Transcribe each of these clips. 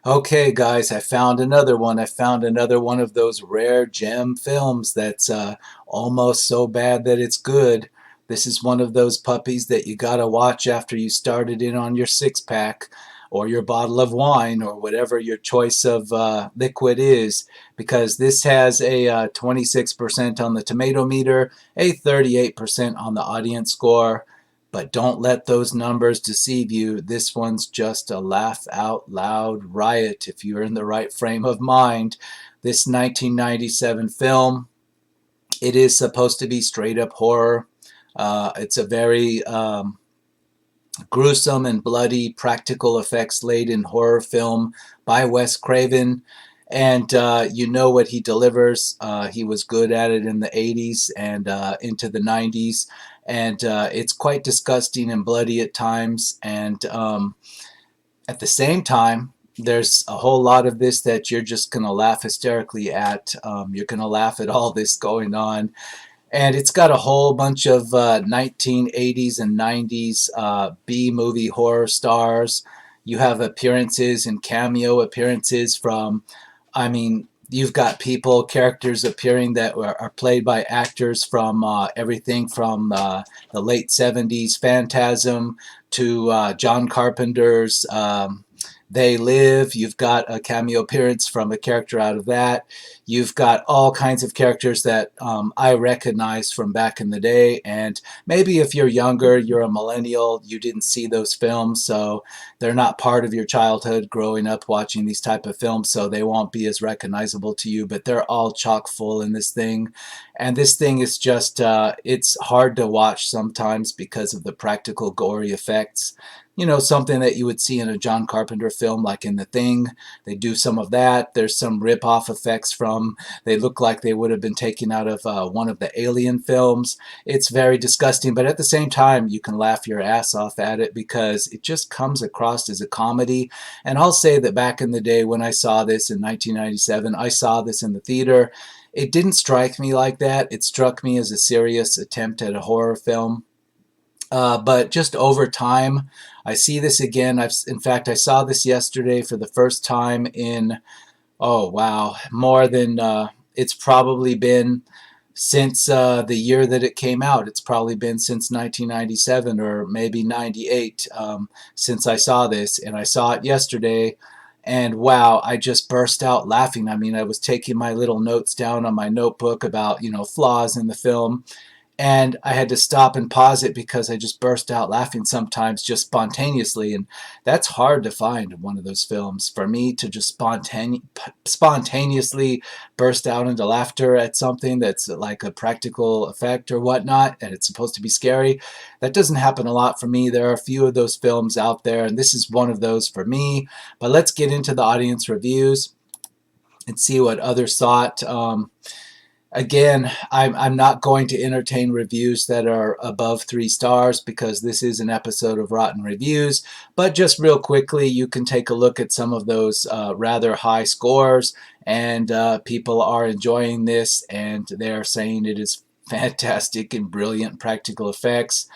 Okay, guys, I found another one. I found another one of those rare gem films that's almost so bad that it's good. This is one of those puppies that you gotta watch after you started in on your six pack or your bottle of wine or whatever your choice of liquid is, because this has a 26% on the tomato meter, a 38% on the audience score. But don't let those numbers deceive you. This one's just a laugh out loud riot if you're in the right frame of mind. This 1997 film, it is supposed to be straight up horror. It's a very gruesome and bloody practical effects laden horror film by Wes Craven. And you know what he delivers. He was good at it in the 80s and into the 90s. And it's quite disgusting and bloody at times. And at the same time, there's a whole lot of this that you're just going to laugh hysterically at. You're going to laugh at all this going on. And it's got a whole bunch of 1980s and 90s B-movie horror stars. You have appearances and cameo appearances from, I mean, you've got characters appearing that are played by actors from everything from the late 70s Phantasm to John Carpenter's They Live. You've got a cameo appearance from a character out of that. You've got all kinds of characters that I recognize from back in the day. And maybe if you're younger, you're a millennial, you didn't see those films, so they're not part of your childhood growing up watching these type of films, so they won't be as recognizable to you. But they're all chock full in this thing. And this thing is just, it's hard to watch sometimes because of the practical gory effects. You know, something that you would see in a John Carpenter film like in The Thing. They do some of that. There's some rip-off effects from, they look like they would have been taken out of one of the Alien films. It's very disgusting, but at the same time, you can laugh your ass off at it because it just comes across as a comedy. And I'll say that back in the day when I saw this in 1997, I saw this in the theater. It didn't strike me like that. It struck me as a serious attempt at a horror film. But just over time, I see this again. In fact, I saw this yesterday for the first time in, oh wow, more than, it's probably been since the year that it came out. It's probably been since 1997 or maybe 98 since I saw this, and I saw it yesterday. And wow, I just burst out laughing. I mean, I was taking my little notes down on my notebook about, flaws in the film, and I had to stop and pause it because I just burst out laughing sometimes just spontaneously, and that's hard to find in one of those films. For me to just spontaneously burst out into laughter at something that's like a practical effect or whatnot, and it's supposed to be scary, that doesn't happen a lot for me. There are a few of those films out there, and this is one of those for me. But let's get into the audience reviews and see what others thought. Again, I'm not going to entertain reviews that are above 3 stars because this is an episode of Rotten Reviews. But just real quickly, you can take a look at some of those rather high scores, and people are enjoying this, and they're saying it is fantastic and brilliant practical effects.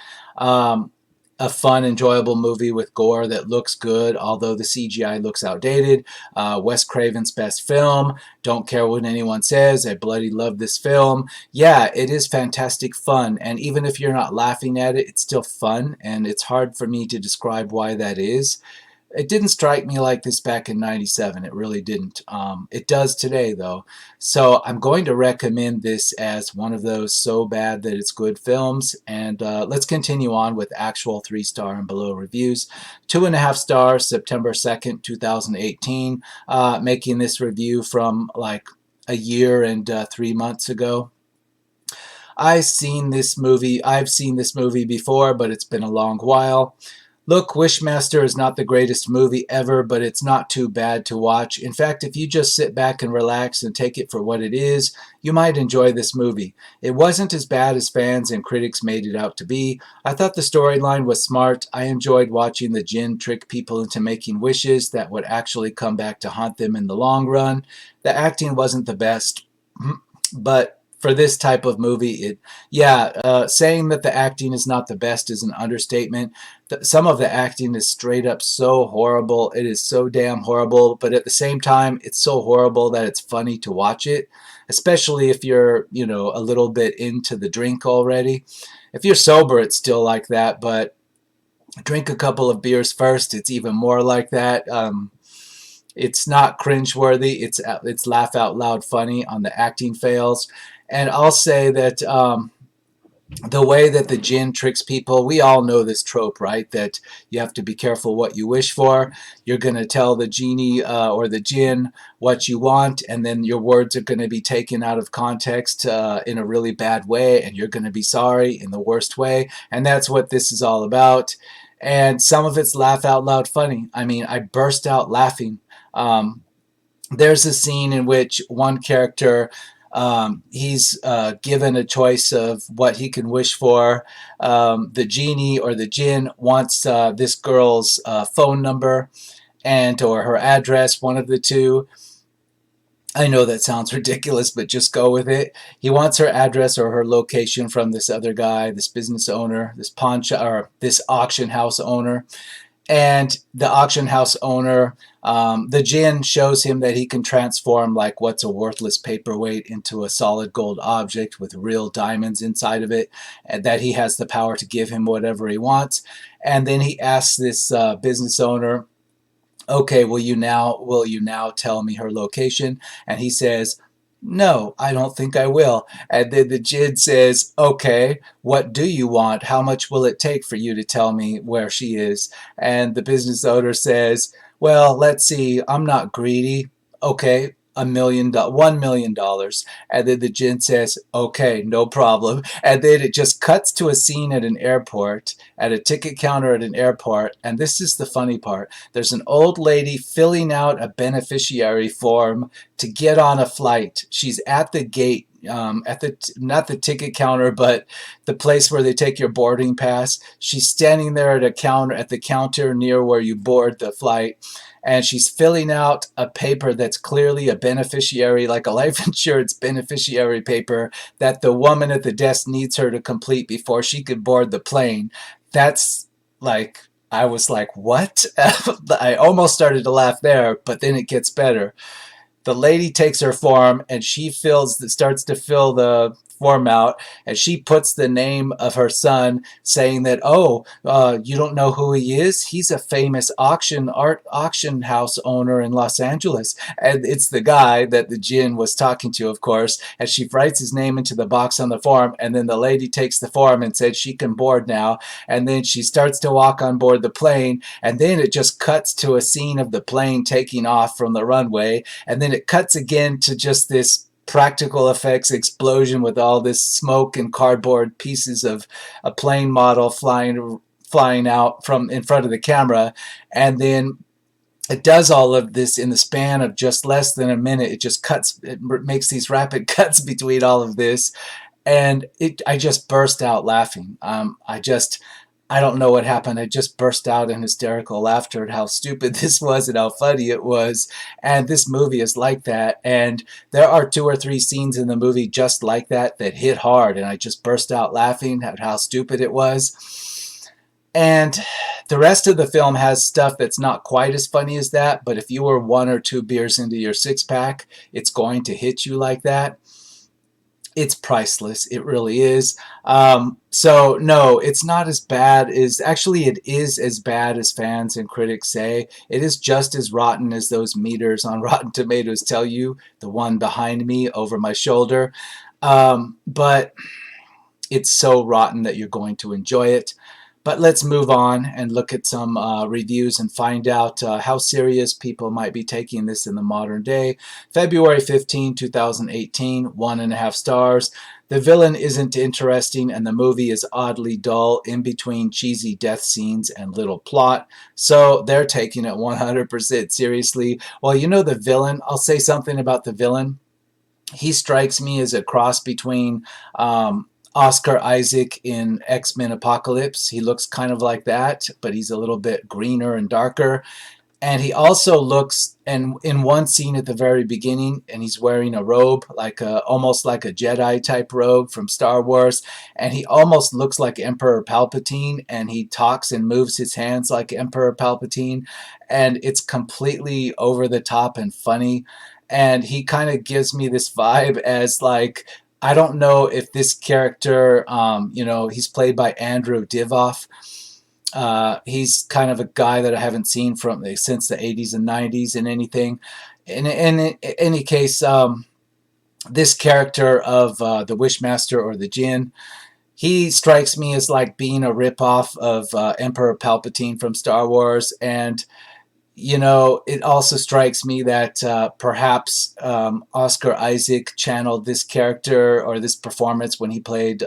A fun, enjoyable movie with gore that looks good, although the CGI looks outdated. Wes Craven's best film. Don't care what anyone says. I bloody love this film. Yeah, it is fantastic fun, and even if you're not laughing at it, it's still fun, and it's hard for me to describe why that is. It didn't strike me like this back in 97. It really didn't. It does today, though. So I'm going to recommend this as one of those so bad that it's good films. And let's continue on with actual 3-star and below reviews. 2.5 stars, September 2nd, 2018. Making this review from like a year and 3 months ago. I've seen this movie before, but it's been a long while. Look, Wishmaster is not the greatest movie ever, but it's not too bad to watch. In fact, if you just sit back and relax and take it for what it is, you might enjoy this movie. It wasn't as bad as fans and critics made it out to be. I thought the storyline was smart. I enjoyed watching the jinn trick people into making wishes that would actually come back to haunt them in the long run. The acting wasn't the best, but for this type of movie, saying that the acting is not the best is an understatement. Some of the acting is straight up so horrible. It is so damn horrible, but at the same time, it's so horrible that it's funny to watch it, especially if you're, a little bit into the drink already. If you're sober, it's still like that, but drink a couple of beers first, it's even more like that. It's not cringeworthy. It's laugh out loud funny on the acting fails. And I'll say that the way that the jinn tricks people, we all know this trope, right? That you have to be careful what you wish for. You're going to tell the genie or the jinn what you want, and then your words are going to be taken out of context in a really bad way, and you're going to be sorry in the worst way. And that's what this is all about. And some of it's laugh out loud funny. I mean, I burst out laughing. There's a scene in which one character, he's given a choice of what he can wish for. The genie or the jinn wants this girl's phone number and or her address, one of the two. I know that sounds ridiculous, but just go with it. He wants her address or her location from this other guy, this business owner, this pawn shop, or this auction house owner. And the auction house owner, the jinn shows him that he can transform like what's a worthless paperweight into a solid gold object with real diamonds inside of it, and that he has the power to give him whatever he wants. And then he asks this business owner, okay, will you now tell me her location? And he says, no, I don't think I will. And then the jinn says, okay, what do you want? How much will it take for you to tell me where she is? And the business owner says, well, let's see, I'm not greedy. Okay, $1 million. And then the jinn says, okay, no problem. And then it just cuts to a scene at an airport, at a ticket counter at an airport. And this is the funny part. There's an old lady filling out a beneficiary form to get on a flight. She's at the gate, at the not the ticket counter, but the place where they take your boarding pass. She's standing there at the counter near where you board the flight, and she's filling out a paper that's clearly a beneficiary, like a life insurance beneficiary paper that the woman at the desk needs her to complete before she could board the plane. That's like, I was like, what? I almost started to laugh there, but then it gets better. The lady takes her form and she starts to fill the form out, and she puts the name of her son, saying that, you don't know who he is? He's a famous auction house owner in Los Angeles. And it's the guy that the jinn was talking to, of course, and she writes his name into the box on the form, and then the lady takes the form and said she can board now, and then she starts to walk on board the plane, and then it just cuts to a scene of the plane taking off from the runway, and then it cuts again to just this practical effects explosion with all this smoke and cardboard pieces of a plane model flying out from in front of the camera. And then it does all of this in the span of just less than a minute. It makes these rapid cuts between all of this, and I just burst out laughing. I don't know what happened. I just burst out in hysterical laughter at how stupid this was and how funny it was. And this movie is like that. And there are 2 or 3 scenes in the movie just like that that hit hard. And I just burst out laughing at how stupid it was. And the rest of the film has stuff that's not quite as funny as that. But if you were 1 or 2 beers into your 6-pack, it's going to hit you like that. It's priceless. It really is. So no, it's not as bad as, actually it is as bad as fans and critics say. It is just as rotten as those meters on Rotten Tomatoes tell you, the one behind me over my shoulder. But it's so rotten that you're going to enjoy it. But let's move on and look at some reviews and find out how serious people might be taking this in the modern day. February 15, 2018, 1.5 stars. The villain isn't interesting and the movie is oddly dull in between cheesy death scenes and little plot. So they're taking it 100% seriously. Well, the villain, I'll say something about the villain. He strikes me as a cross between Oscar Isaac in X-Men Apocalypse. He looks kind of like that, but he's a little bit greener and darker. And he also looks, and in one scene at the very beginning, and he's wearing a robe, like almost like a Jedi type robe from Star Wars, and he almost looks like Emperor Palpatine, and he talks and moves his hands like Emperor Palpatine, and it's completely over the top and funny. And he kind of gives me this vibe as like, I don't know if this character, he's played by Andrew Divoff. He's kind of a guy that I haven't seen from since the 80s and 90s in anything. In any case, this character of the Wishmaster or the Jinn, he strikes me as like being a ripoff of Emperor Palpatine from Star Wars. And it also strikes me that perhaps Oscar Isaac channeled this character or this performance when he played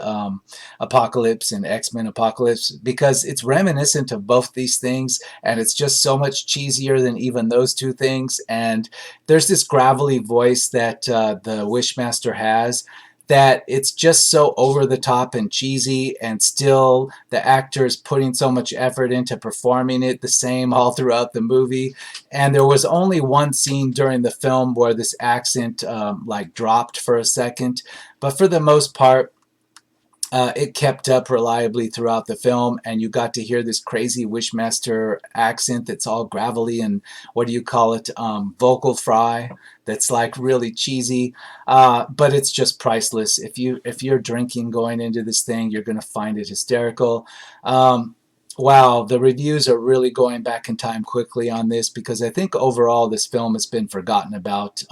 Apocalypse in X-Men Apocalypse, because it's reminiscent of both these things, and it's just so much cheesier than even those two things. And there's this gravelly voice that the Wishmaster has, that it's just so over the top and cheesy, and still the actor's putting so much effort into performing it the same all throughout the movie. And there was only one scene during the film where this accent like dropped for a second, but for the most part, it kept up reliably throughout the film, and you got to hear this crazy Wishmaster accent that's all gravelly and, what do you call it, vocal fry, that's like really cheesy, but it's just priceless. If you're drinking going into this thing, you're going to find it hysterical. Wow, the reviews are really going back in time quickly on this, because I think overall this film has been forgotten about.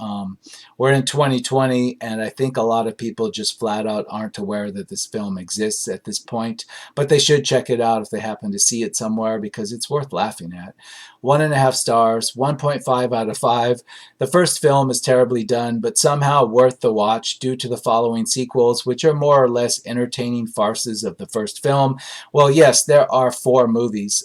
We're in 2020, and I think a lot of people just flat out aren't aware that this film exists at this point, but they should check it out if they happen to see it somewhere, because it's worth laughing at. 1.5 stars, 1.5 out of 5. The first film is terribly done, but somehow worth the watch due to the following sequels, which are more or less entertaining farces of the first film. Well, yes, there are 4 movies.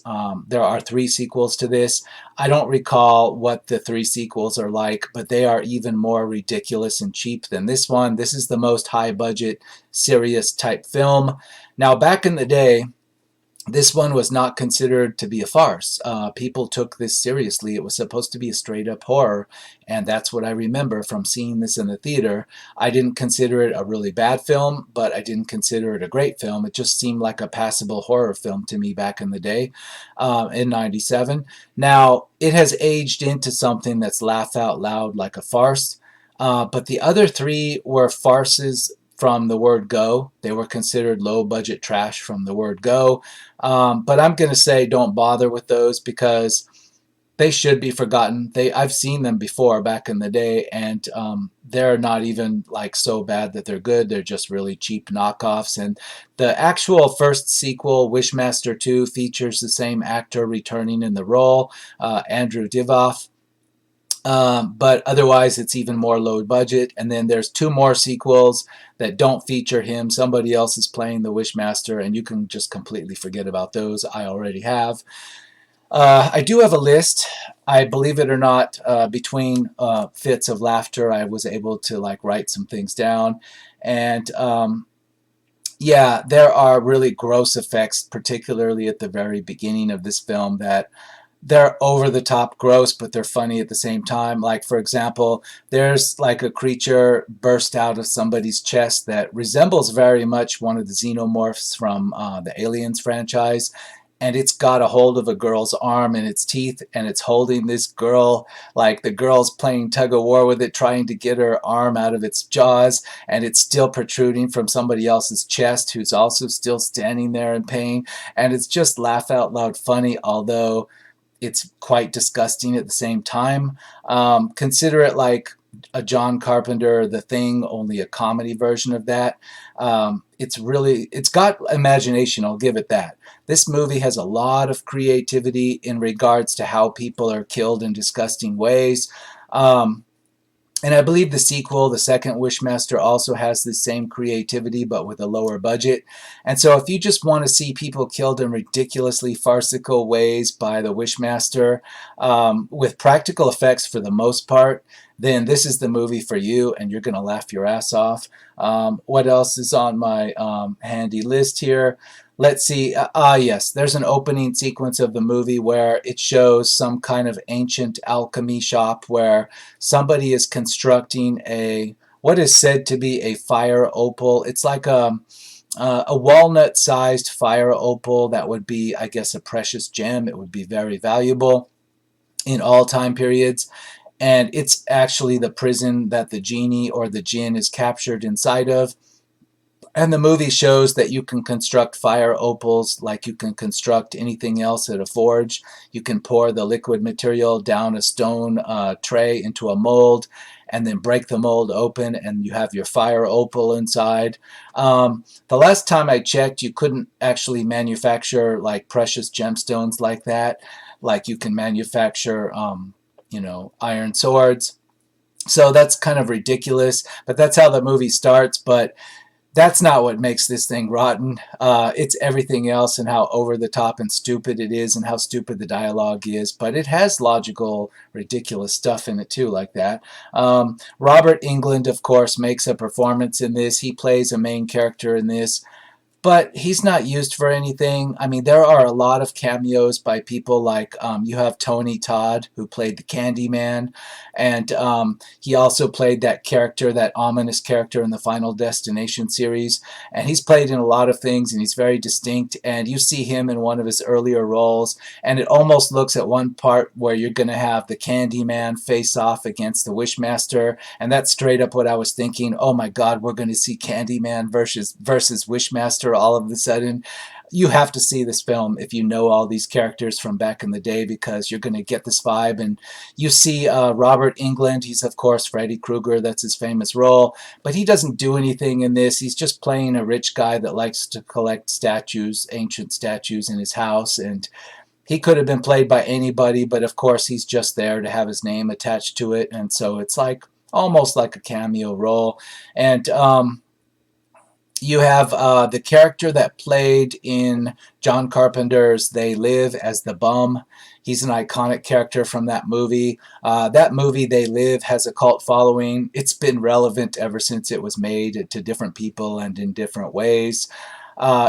There are 3 sequels to this. I don't recall what the 3 sequels are like, but they are even more ridiculous and cheap than this one. This is the most high-budget, serious type film. Now, back in the day, this one was not considered to be a farce. People took this seriously. It was supposed to be a straight-up horror, and that's what I remember from seeing this in the theater. I didn't consider it a really bad film, but I didn't consider it a great film. It just seemed like a passable horror film to me back in the day, in '97. Now, it has aged into something that's laugh out loud like a farce, but the other 3 were farces from the word go. They were considered low-budget trash from the word go. But I'm going to say don't bother with those, because they should be forgotten. I've seen them before back in the day, and they're not even like so bad that they're good. They're just really cheap knockoffs. And the actual first sequel, Wishmaster 2, features the same actor returning in the role, Andrew Divoff. But otherwise, it's even more low budget. And then there's 2 more sequels that don't feature him. Somebody else is playing the Wishmaster, and you can just completely forget about those. I already have. I do have a list. I, believe it or not, between fits of laughter, I was able to like write some things down. And yeah, there are really gross effects, particularly at the very beginning of this film, that they're over the top gross, but they're funny at the same time. Like, for example, there's like a creature burst out of somebody's chest that resembles very much one of the xenomorphs from the Aliens franchise. And it's got a hold of a girl's arm in its teeth, and it's holding this girl, like the girl's playing tug of war with it, trying to get her arm out of its jaws, and it's still protruding from somebody else's chest who's also still standing there in pain. And it's just laugh out loud funny, although it's quite disgusting at the same time. Consider it like a John Carpenter The Thing, only a comedy version of that. It's got imagination, I'll give it that. This movie has a lot of creativity in regards to how people are killed in disgusting ways. And I believe the sequel, the second Wishmaster, also has the same creativity, but with a lower budget. And so if you just want to see people killed in ridiculously farcical ways by the Wishmaster, with practical effects for the most part, then this is the movie for you, and you're going to laugh your ass off. What else is on my handy list here? Let's see. Yes, there's an opening sequence of the movie where it shows some kind of ancient alchemy shop where somebody is constructing a what is said to be a fire opal. It's like a walnut-sized fire opal that would be, I guess, a precious gem. It would be very valuable in all time periods. And it's actually the prison that the genie or the jinn is captured inside of. And the movie shows that you can construct fire opals like you can construct anything else at a forge. You can pour the liquid material down a stone tray into a mold and then break the mold open and you have your fire opal inside. The last time I checked, you couldn't actually manufacture like precious gemstones like that. Like you can manufacture, iron swords. So that's kind of ridiculous, but that's how the movie starts. But that's not what makes this thing rotten. It's everything else and how over the top and stupid it is and how stupid the dialogue is. But it has logical, ridiculous stuff in it too, like that. Robert Englund, of course, makes a performance in this. He plays a main character in this, but he's not used for anything. I mean, there are a lot of cameos by people like you have Tony Todd, who played the Candyman, and he also played that character, that ominous character in the Final Destination series, and he's played in a lot of things, and he's very distinct, and you see him in one of his earlier roles, and it almost looks at one part where you're going to have the Candyman face off against the Wishmaster, and that's straight up what I was thinking. Oh my God, we're going to see Candyman versus Wishmaster all of a sudden. You have to see this film if you know all these characters from back in the day, because you're going to get this vibe. And you see Robert Englund. He's, of course, Freddy Krueger. That's his famous role. But he doesn't do anything in this. He's just playing a rich guy that likes to collect statues, ancient statues in his house. And he could have been played by anybody, but of course he's just there to have his name attached to it. And so it's like almost like a cameo role. And you have the character that played in John Carpenter's They Live as the bum. He's an iconic character from that movie. That movie, They Live, has a cult following. It's been relevant ever since it was made to different people and in different ways,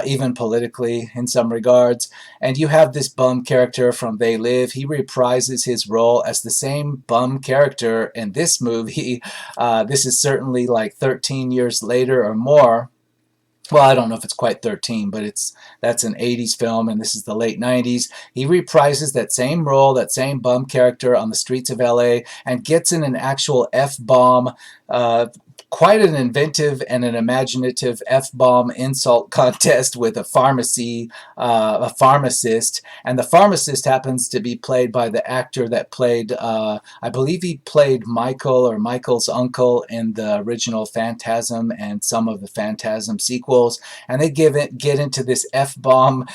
even politically in some regards. And you have this bum character from They Live. He reprises his role as the same bum character in this movie. This is certainly like 13 years later or more. Well, I don't know if it's quite 13, but that's an 80s film, and this is the late 90s. He reprises that same role, that same bum character on the streets of LA, and gets in an actual F-bomb, quite an inventive and an imaginative F-bomb insult contest with a pharmacist, and the pharmacist happens to be played by the actor that played, I believe he played Michael or Michael's uncle in the original Phantasm and some of the Phantasm sequels, and they get into this F-bomb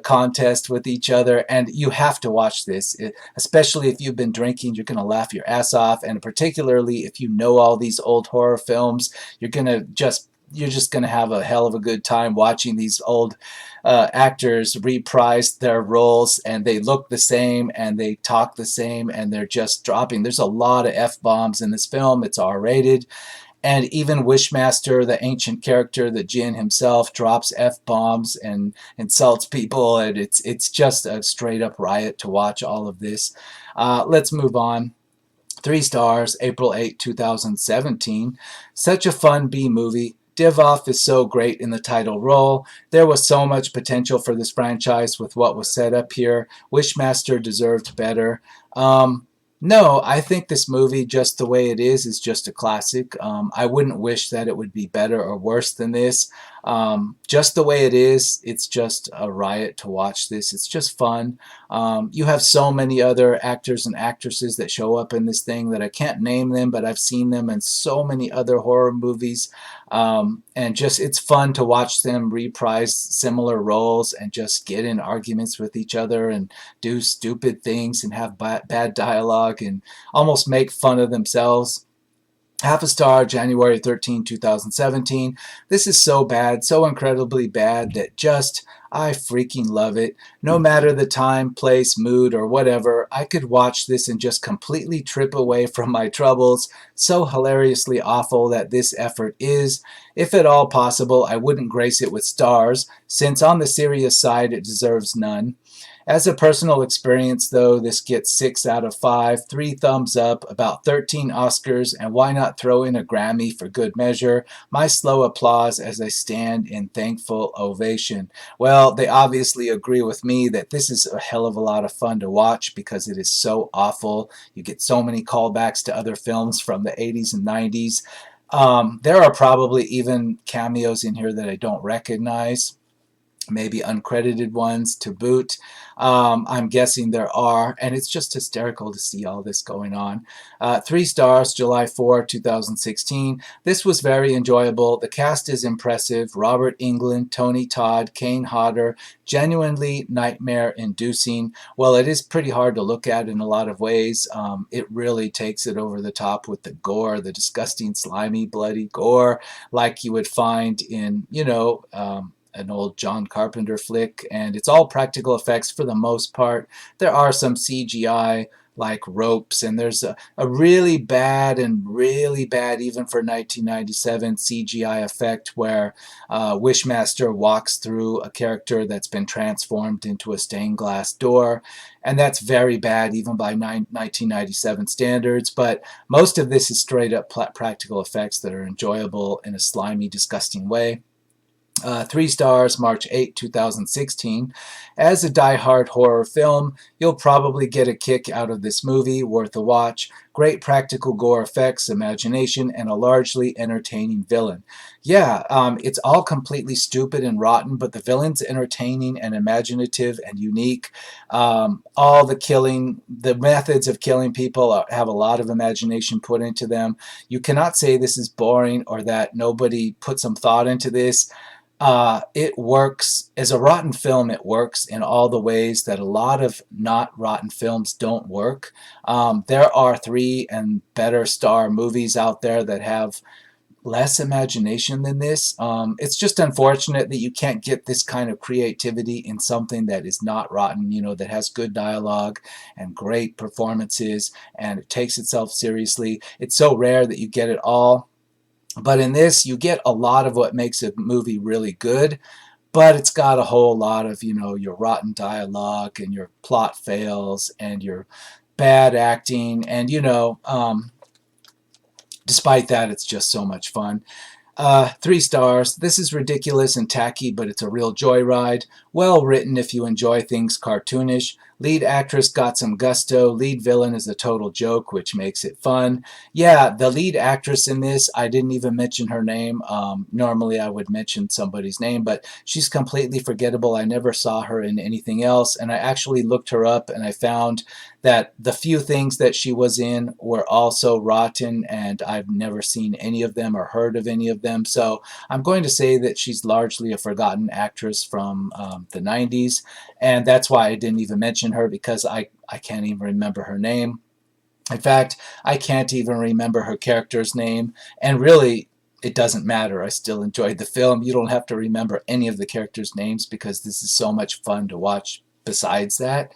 contest with each other, and you have to watch this, especially if you've been drinking. You're going to laugh your ass off, and particularly if you know all these old horror films, you're just going to have a hell of a good time watching these old actors reprise their roles, and they look the same and they talk the same and they're just dropping. There's a lot of F-bombs in this film. It's R-rated. And even Wishmaster, the ancient character, the Jinn himself, drops F-bombs and insults people, and it's just a straight-up riot to watch all of this. Let's move on. 3 stars, April 8, 2017. Such a fun B-movie. Divoff is so great in the title role. There was so much potential for this franchise with what was set up here. Wishmaster deserved better. No, I think this movie, just the way it is just a classic. I wouldn't wish that it would be better or worse than this. Just the way it is, it's just a riot to watch this. It's just fun. You have so many other actors and actresses that show up in this thing that I can't name them, but I've seen them in so many other horror movies. And just it's fun to watch them reprise similar roles and just get in arguments with each other and do stupid things and have bad dialogue and almost make fun of themselves. Half a star, January 13, 2017. This is so bad, so incredibly bad that just, I freaking love it. No matter the time, place, mood, or whatever, I could watch this and just completely trip away from my troubles. So hilariously awful that this effort is. If at all possible, I wouldn't grace it with stars, since on the serious side it deserves none. As a personal experience, though, this gets 6 out of 5, 3 thumbs up, about 13 Oscars, and why not throw in a Grammy for good measure? My slow applause as I stand in thankful ovation. Well, they obviously agree with me that this is a hell of a lot of fun to watch because it is so awful. You get so many callbacks to other films from the 80s and 90s. There are probably even cameos in here that I don't recognize, maybe uncredited ones to boot. I'm guessing there are, and it's just hysterical to see all this going on. 3 stars, July 4, 2016. This was very enjoyable. The cast is impressive. Robert Englund, Tony Todd, Kane Hodder, genuinely nightmare-inducing. Well, it is pretty hard to look at in a lot of ways. It really takes it over the top with the gore, the disgusting, slimy, bloody gore, like you would find in, an old John Carpenter flick, and it's all practical effects for the most part. There are some CGI like ropes, and there's a really bad and really bad, even for 1997, CGI effect where Wishmaster walks through a character that's been transformed into a stained glass door, and that's very bad even by 1997 standards, but most of this is straight up practical effects that are enjoyable in a slimy, disgusting way. 3 stars, March 2016. As a die-hard horror film, you'll probably get a kick out of this movie, worth a watch. Great practical gore effects, imagination, and a largely entertaining villain. Yeah, it's all completely stupid and rotten, but the villain's entertaining and imaginative and unique. All the methods of killing people have a lot of imagination put into them. You cannot say this is boring or that nobody put some thought into this. It works as a rotten film. It works in all the ways that a lot of not rotten films don't work. There are 3 and better star movies out there that have less imagination than this. It's just unfortunate that you can't get this kind of creativity in something that is not rotten, that has good dialogue and great performances and it takes itself seriously. It's so rare that you get it all. But in this, you get a lot of what makes a movie really good, but it's got a whole lot of, your rotten dialogue and your plot fails and your bad acting. And, despite that, it's just so much fun. 3 stars. This is ridiculous and tacky, but it's a real joyride. Well written if you enjoy things cartoonish. Lead actress got some gusto. Lead villain is a total joke, which makes it fun. Yeah, the lead actress in this, I didn't even mention her name. Normally I would mention somebody's name, but she's completely forgettable. I never saw her in anything else, and I actually looked her up and I found that the few things that she was in were also rotten, and I've never seen any of them or heard of any of them. So I'm going to say that she's largely a forgotten actress from the 90s, and that's why I didn't even mention her, because I can't even remember her name. In fact, I can't even remember her character's name, and really, it doesn't matter. I still enjoyed the film. You don't have to remember any of the characters' names because this is so much fun to watch besides that.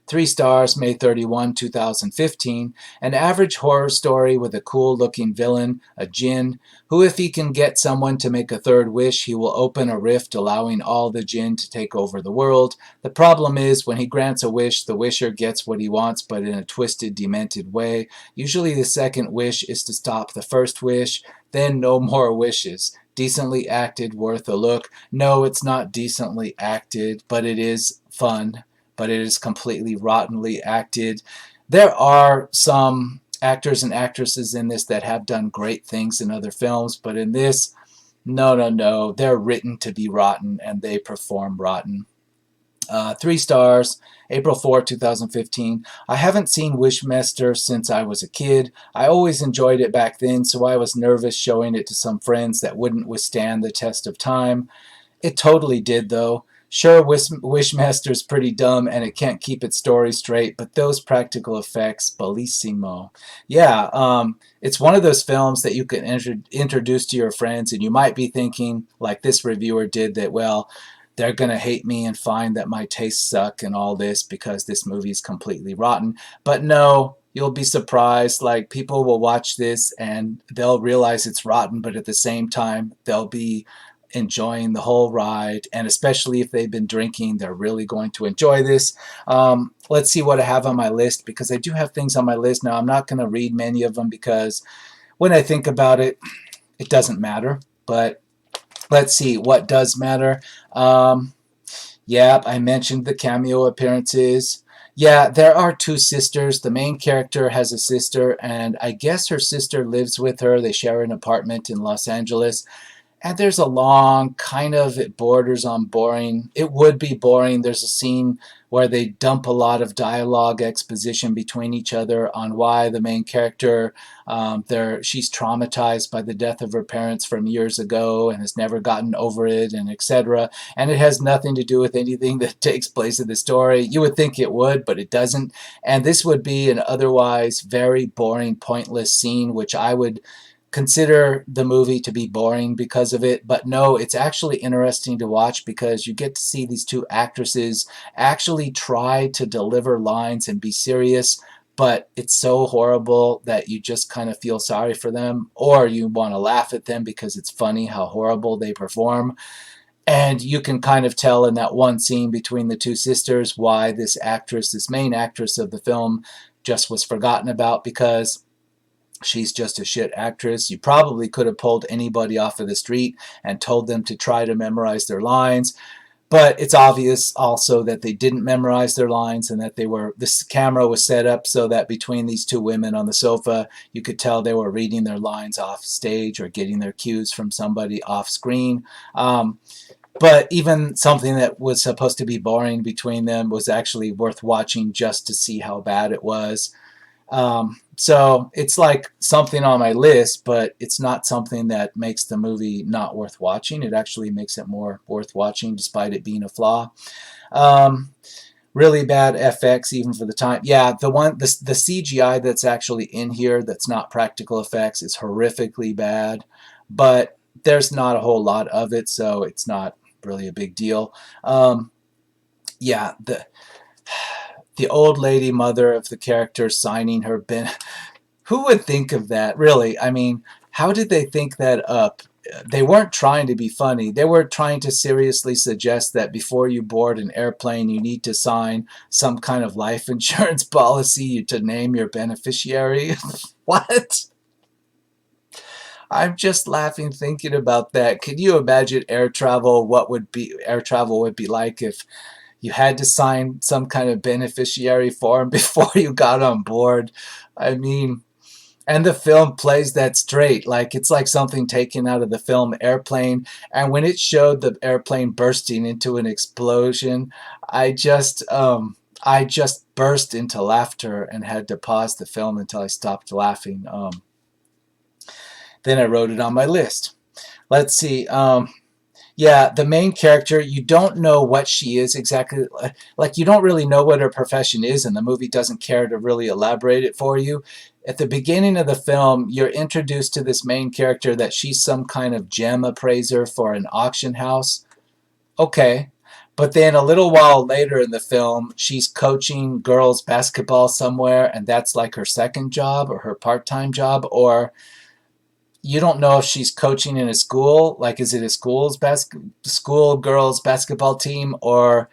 3 stars, May 2015. An average horror story with a cool-looking villain, a djinn, who if he can get someone to make a third wish, he will open a rift allowing all the djinn to take over the world. The problem is, when he grants a wish, the wisher gets what he wants, but in a twisted, demented way. Usually the second wish is to stop the first wish, then no more wishes. Decently acted, worth a look. No, it's not decently acted, but it is fun. But it is completely rottenly acted. There are some actors and actresses in this that have done great things in other films, but in this, no. They're written to be rotten, and they perform rotten. 3 stars, April 4, 2015. I haven't seen Wishmaster since I was a kid. I always enjoyed it back then, so I was nervous showing it to some friends that wouldn't withstand the test of time. It totally did, though. Sure, Wishmaster's pretty dumb and it can't keep its story straight, but those practical effects, bellissimo. Yeah, it's one of those films that you can introduce to your friends, and you might be thinking, like this reviewer did, that, well, they're going to hate me and find that my tastes suck and all this because this movie is completely rotten. But no, you'll be surprised. Like, people will watch this and they'll realize it's rotten, but at the same time, they'll be enjoying the whole ride, and especially if they've been drinking, they're really going to enjoy this. Let's see what I have on my list, because I do have things on my list. Now, I'm not going to read many of them because when I think about it, it doesn't matter. But let's see what does matter. Yeah, I mentioned the cameo appearances. Yeah, there are two sisters. The main character has a sister, and I guess her sister lives with her. They share an apartment in Los Angeles. And there's a long, kind of, it borders on boring. It would be boring. There's a scene where they dump a lot of dialogue exposition between each other on why the main character, she's traumatized by the death of her parents from years ago and has never gotten over it, and etc. And it has nothing to do with anything that takes place in the story. You would think it would, but it doesn't. And this would be an otherwise very boring, pointless scene, which I would consider the movie to be boring because of it. But no, it's actually interesting to watch because you get to see these two actresses actually try to deliver lines and be serious, but it's so horrible that you just kind of feel sorry for them, or you want to laugh at them because it's funny how horrible they perform. And you can kind of tell in that one scene between the two sisters why this actress, this main actress of the film, just was forgotten about, because she's just a shit actress. You probably could have pulled anybody off of the street and told them to try to memorize their lines. But it's obvious also that they didn't memorize their lines, and that this camera was set up so that between these two women on the sofa, you could tell they were reading their lines off stage or getting their cues from somebody off screen. But even something that was supposed to be boring between them was actually worth watching just to see how bad it was. So it's like something on my list, but it's not something that makes the movie not worth watching. It actually makes it more worth watching despite it being a flaw. Really bad FX even for the time. Yeah, the CGI that's actually in here that's not practical effects is horrifically bad, but there's not a whole lot of it, so it's not really a big deal. Yeah, the old lady mother of the character signing her bin. Who would think of that, really? I mean, how did they think that up? They weren't trying to be funny. They were trying to seriously suggest that before you board an airplane, you need to sign some kind of life insurance policy to name your beneficiary. What? I'm just laughing thinking about that. Can you imagine air travel? What would be air travel would be like if you had to sign some kind of beneficiary form before you got on board? I mean, and the film plays that straight. Like, it's like something taken out of the film Airplane. And when it showed the airplane bursting into an explosion, I just burst into laughter and had to pause the film until I stopped laughing. Then I wrote it on my list. Let's see. Yeah, the main character, you don't know what she is exactly. Like, you don't really know what her profession is, and the movie doesn't care to really elaborate it for you. At the beginning of the film, you're introduced to this main character that she's some kind of gem appraiser for an auction house. Okay. But then a little while later in the film, she's coaching girls basketball somewhere, and that's like her second job or her part-time job. Or you don't know if she's coaching in a school, like, is it a school girls basketball team, or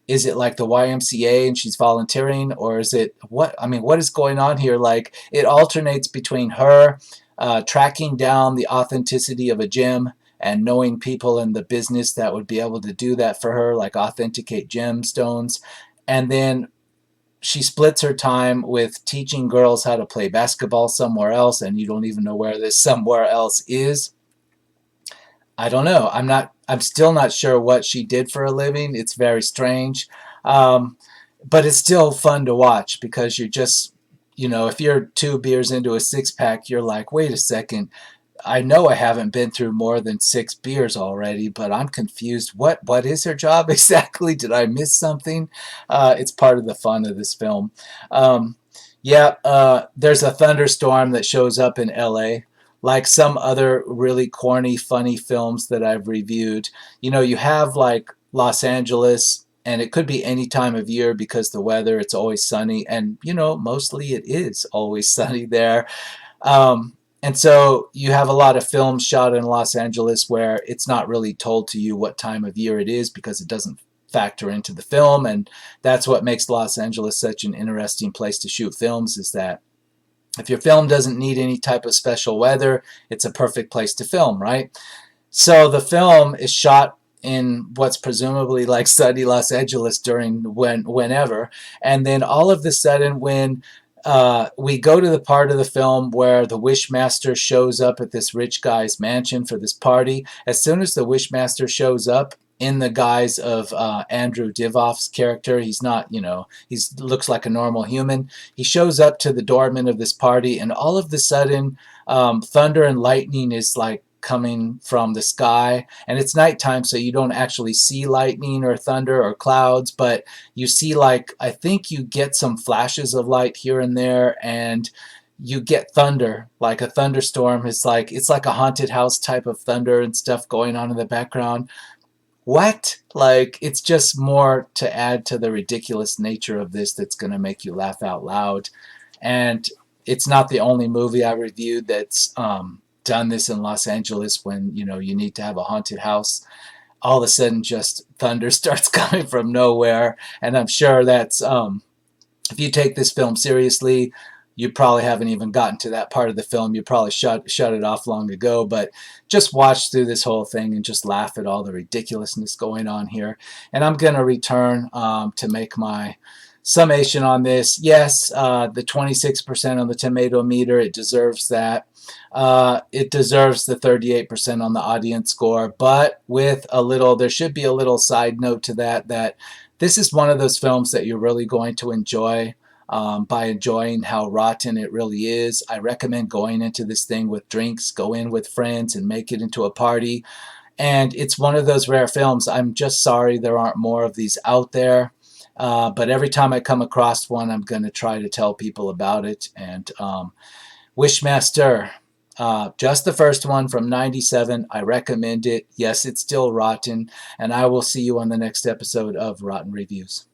is it like the YMCA and she's volunteering, or is it what? I mean, what is going on here? Like, it alternates between her tracking down the authenticity of a gym and knowing people in the business that would be able to do that for her, like authenticate gemstones, and then she splits her time with teaching girls how to play basketball somewhere else, and you don't even know where this somewhere else is. I don't know. I'm still not sure what she did for a living. It's very strange. But it's still fun to watch because you're just, if you're 2 beers into a 6-pack, you're like, wait a second. I know I haven't been through more than 6 beers already, but I'm confused. What is her job exactly? Did I miss something? It's part of the fun of this film. Um, yeah, there's a thunderstorm that shows up in L.A. Like some other really corny, funny films that I've reviewed. You have like Los Angeles, and it could be any time of year because the weather, it's always sunny, and mostly it is always sunny there. And so you have a lot of films shot in Los Angeles where it's not really told to you what time of year it is because it doesn't factor into the film. And that's what makes Los Angeles such an interesting place to shoot films, is that if your film doesn't need any type of special weather, it's a perfect place to film, right? So the film is shot in what's presumably like sunny Los Angeles during whenever, and then all of a sudden when we go to the part of the film where the Wishmaster shows up at this rich guy's mansion for this party. As soon as the Wishmaster shows up in the guise of Andrew Divoff's character, he's not, he looks like a normal human. He shows up to the doorman of this party, and all of a sudden, thunder and lightning is like coming from the sky, and it's nighttime, so you don't actually see lightning or thunder or clouds, but you see, like, I think you get some flashes of light here and there, and you get thunder, like a thunderstorm. It's like a haunted house type of thunder and stuff going on in the background. What? Like, it's just more to add to the ridiculous nature of this that's going to make you laugh out loud. And it's not the only movie I reviewed that's done this in Los Angeles when, you need to have a haunted house. All of a sudden, just thunder starts coming from nowhere. And I'm sure that's, if you take this film seriously, you probably haven't even gotten to that part of the film. You probably shut it off long ago, but just watch through this whole thing and just laugh at all the ridiculousness going on here. And I'm going to return to make my summation on this. Yes, the 26% on the tomato meter, it deserves that. It deserves the 38% on the audience score, but with there should be a little side note to that this is one of those films that you're really going to enjoy by enjoying how rotten it really is. I recommend going into this thing with drinks, go in with friends and make it into a party. And it's one of those rare films. I'm just sorry there aren't more of these out there. But every time I come across one, I'm going to try to tell people about it. And Wishmaster, just the first one from '97. I recommend it. Yes, it's still rotten. And I will see you on the next episode of Rotten Reviews.